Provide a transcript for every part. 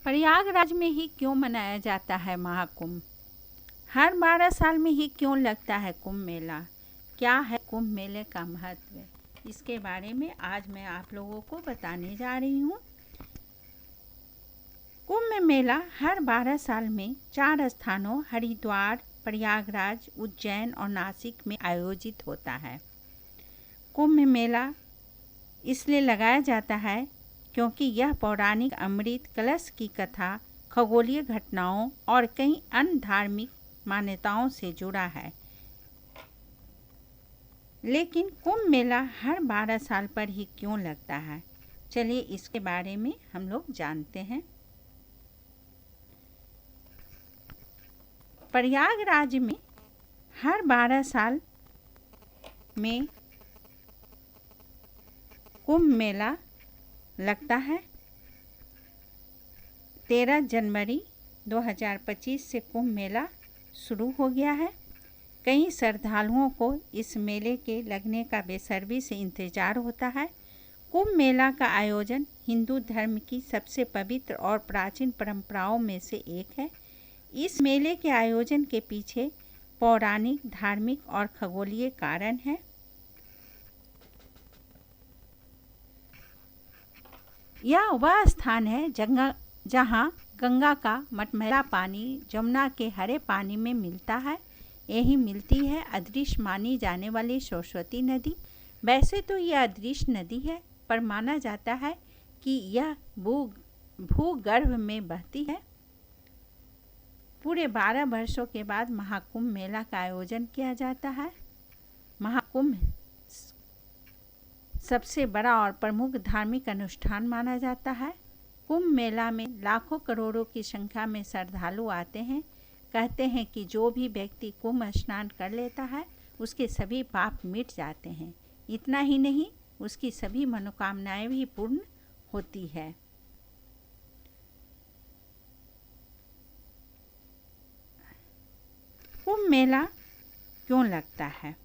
प्रयागराज में ही क्यों मनाया जाता है महाकुंभ? हर 12 साल में ही क्यों लगता है कुंभ मेला? क्या है कुंभ मेले का महत्व? इसके बारे में आज मैं आप लोगों को बताने जा रही हूँ। कुंभ मेला हर 12 साल में 4 स्थानों हरिद्वार, प्रयागराज, उज्जैन और नासिक में आयोजित होता है। कुंभ मेला इसलिए लगाया जाता है क्योंकि यह पौराणिक अमृत कलश की कथा, खगोलीय घटनाओं और कई अन्य धार्मिक मान्यताओं से जुड़ा है। लेकिन कुंभ मेला हर 12 साल पर ही क्यों लगता है? चलिए इसके बारे में हम लोग जानते हैं। प्रयागराज में हर 12 साल में कुंभ मेला लगता है। 13 जनवरी 2025 से कुंभ मेला शुरू हो गया है। कई श्रद्धालुओं को इस मेले के लगने का बेसब्री से इंतजार होता है। कुंभ मेला का आयोजन हिंदू धर्म की सबसे पवित्र और प्राचीन परंपराओं में से एक है। इस मेले के आयोजन के पीछे पौराणिक, धार्मिक और खगोलीय कारण है। यह वह स्थान है जहाँ गंगा का मटमैला पानी जमुना के हरे पानी में मिलता है। यही मिलती है अदृश्य मानी जाने वाली सरस्वती नदी। वैसे तो यह अदृश्य नदी है, पर माना जाता है कि यह भूगर्भ में बहती है। पूरे 12 वर्षों के बाद महाकुंभ मेला का आयोजन किया जाता है। महाकुंभ सबसे बड़ा और प्रमुख धार्मिक अनुष्ठान माना जाता है। कुंभ मेला में लाखों करोड़ों की संख्या में श्रद्धालु आते हैं। कहते हैं कि जो भी व्यक्ति कुंभ स्नान कर लेता है उसके सभी पाप मिट जाते हैं। इतना ही नहीं, उसकी सभी मनोकामनाएं भी पूर्ण होती है। कुंभ मेला क्यों लगता है?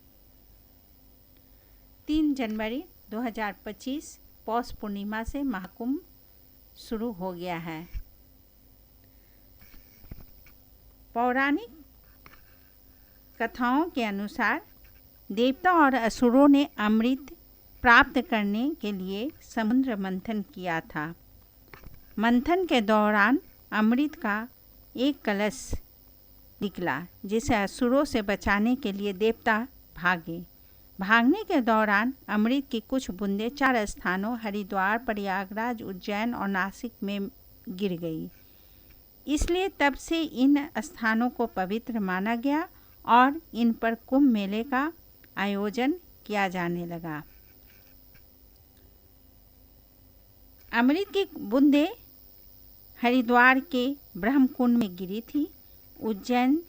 3 जनवरी 2025 पौष पूर्णिमा से महाकुंभ शुरू हो गया है। पौराणिक कथाओं के अनुसार देवता और असुरों ने अमृत प्राप्त करने के लिए समुद्र मंथन किया था। मंथन के दौरान अमृत का एक कलश निकला, जिसे असुरों से बचाने के लिए देवता भागे। भागने के दौरान अमृत की कुछ बूंदें 4 स्थानों हरिद्वार, प्रयागराज, उज्जैन और नासिक में गिर गई। इसलिए तब से इन स्थानों को पवित्र माना गया और इन पर कुंभ मेले का आयोजन किया जाने लगा। अमृत की बूंदें हरिद्वार के ब्रह्मकुंड में गिरी थी। उज्जैन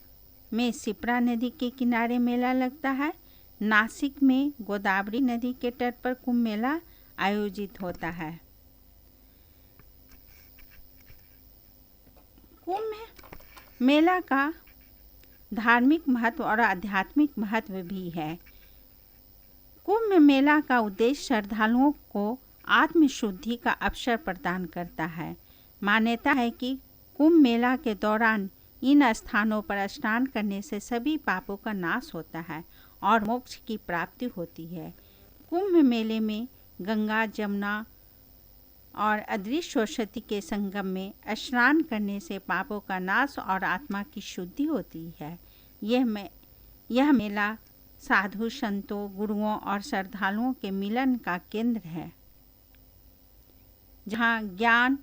में शिप्रा नदी के किनारे मेला लगता है। नासिक में गोदावरी नदी के तट पर कुंभ मेला आयोजित होता है। कुंभ मेला का धार्मिक महत्व और आध्यात्मिक महत्व भी है। कुंभ मेला का उद्देश्य श्रद्धालुओं को आत्मशुद्धि का अवसर प्रदान करता है। मान्यता है कि कुंभ मेला के दौरान इन स्थानों पर स्नान करने से सभी पापों का नाश होता है और मोक्ष की प्राप्ति होती है। कुंभ मेले में गंगा, जमुना और अदृश्य सरस्वती के संगम में स्नान करने से पापों का नाश और आत्मा की शुद्धि होती है। यह मेला साधु संतों, गुरुओं और श्रद्धालुओं के मिलन का केंद्र है, जहाँ ज्ञान,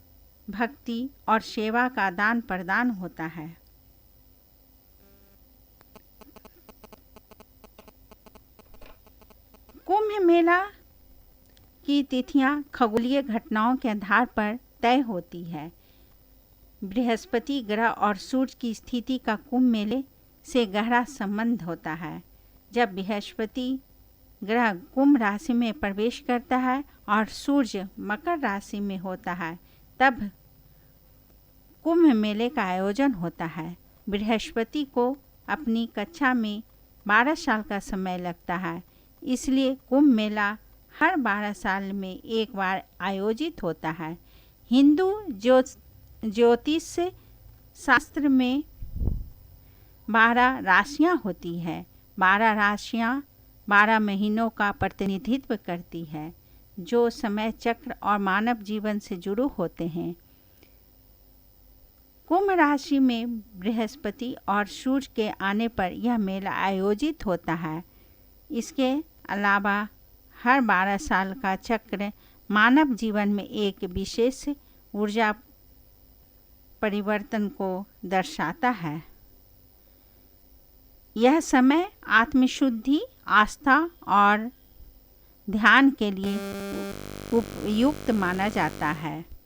भक्ति और सेवा का आदान प्रदान होता है। कुंभ मेला की तिथियां खगोलीय घटनाओं के आधार पर तय होती है। बृहस्पति ग्रह और सूर्य की स्थिति का कुंभ मेले से गहरा संबंध होता है। जब बृहस्पति ग्रह कुंभ राशि में प्रवेश करता है और सूर्य मकर राशि में होता है, तब कुंभ मेले का आयोजन होता है। बृहस्पति को अपनी कक्षा में 12 साल का समय लगता है, इसलिए कुंभ मेला हर 12 साल में एक बार आयोजित होता है। हिंदू ज्योतिष शास्त्र में 12 राशियां होती है। 12 राशियां 12 महीनों का प्रतिनिधित्व करती है, जो समय चक्र और मानव जीवन से जुड़े होते हैं। कुंभ राशि में बृहस्पति और सूर्य के आने पर यह मेला आयोजित होता है। इसके अलावा हर 12 साल का चक्र मानव जीवन में एक विशेष ऊर्जा परिवर्तन को दर्शाता है। यह समय आत्मशुद्धि, आस्था और ध्यान के लिए उपयुक्त माना जाता है।